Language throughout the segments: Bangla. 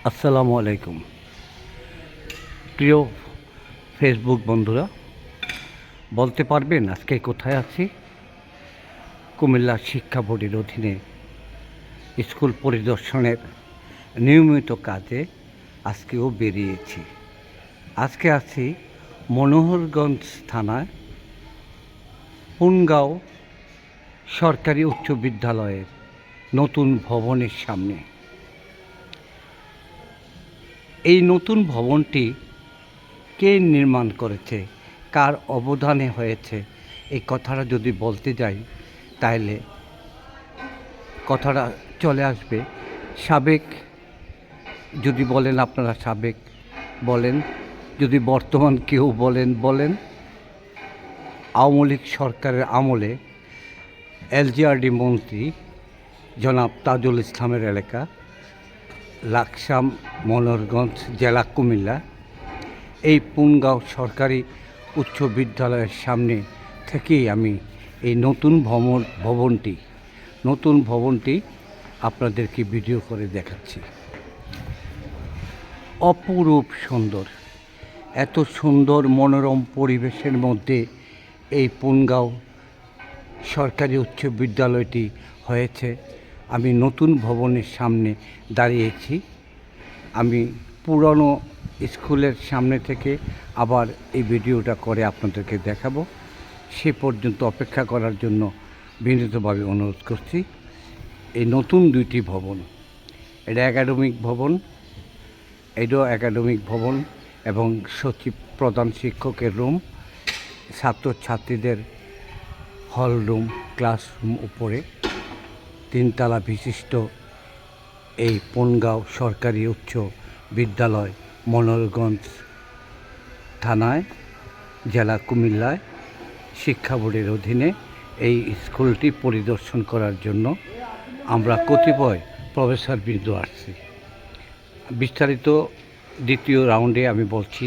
আসসালামু আলাইকুম প্রিয় ফেসবুক বন্ধুরা, বলতে পারবেন আজকে কোথায় আছি? কুমিল্লা শিক্ষা বোর্ডের অধীনে স্কুল পরিদর্শনের নিয়মিত কাজে আজকেও বেরিয়েছি। আজকে আছি মনোহরগঞ্জ থানায় পুনগাঁও সরকারি উচ্চ বিদ্যালয়ের নতুন ভবনের সামনে। এই নতুন ভবনটি কে নির্মাণ করেছে, কার অবদানে হয়েছে, এই কথাটা যদি বলতে যাই তাহলে কথাটা চলে আসবে সাবেক, যদি বলেন আপনারা সাবেক বলেন, যদি বর্তমান কেউ বলেন আওয়ামী লীগ সরকারের আমলে এলজিআরডি মন্ত্রী জনাব তাজুল ইসলামের এলাকা লাকসাম মনোহরগঞ্জ জেলা কুমিল্লা, এই পুনগাঁও সরকারি উচ্চ বিদ্যালয়ের সামনে থেকেই আমি এই নতুন ভবনটি আপনাদেরকে ভিডিও করে দেখাচ্ছি। অপরূপ সুন্দর, এত সুন্দর মনোরম পরিবেশের মধ্যে এই পুনগাঁও সরকারি উচ্চ বিদ্যালয়টি হয়েছে। আমি নতুন ভবনের সামনে দাঁড়িয়েছি। আমি পুরনো স্কুলের সামনে থেকে আবার এই ভিডিওটা করে আপনাদেরকে দেখাবো। সে পর্যন্ত অপেক্ষা করার জন্য বিনীতভাবে অনুরোধ করছি। এই নতুন দুইটি ভবন, এটা একাডেমিক ভবন এবং সচিব প্রধান শিক্ষকের রুম, ছাত্রছাত্রীদের হল রুম, ক্লাসরুম উপরে, তিনতলা বিশিষ্ট এই পুনগাঁও সরকারি উচ্চ বিদ্যালয় মনোহরগঞ্জ থানায় জেলা কুমিল্লায় শিক্ষা বোর্ডের অধীনে এই স্কুলটি পরিদর্শন করার জন্য আমরা কতিপয় প্রফেসরবৃন্দ আসছি। বিস্তারিত দ্বিতীয় রাউন্ডে আমি বলছি,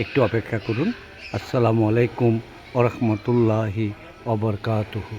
একটু অপেক্ষা করুন। আসসালামু আলাইকুম ওয়া রাহমাতুল্লাহি ওয়া বারাকাতুহু।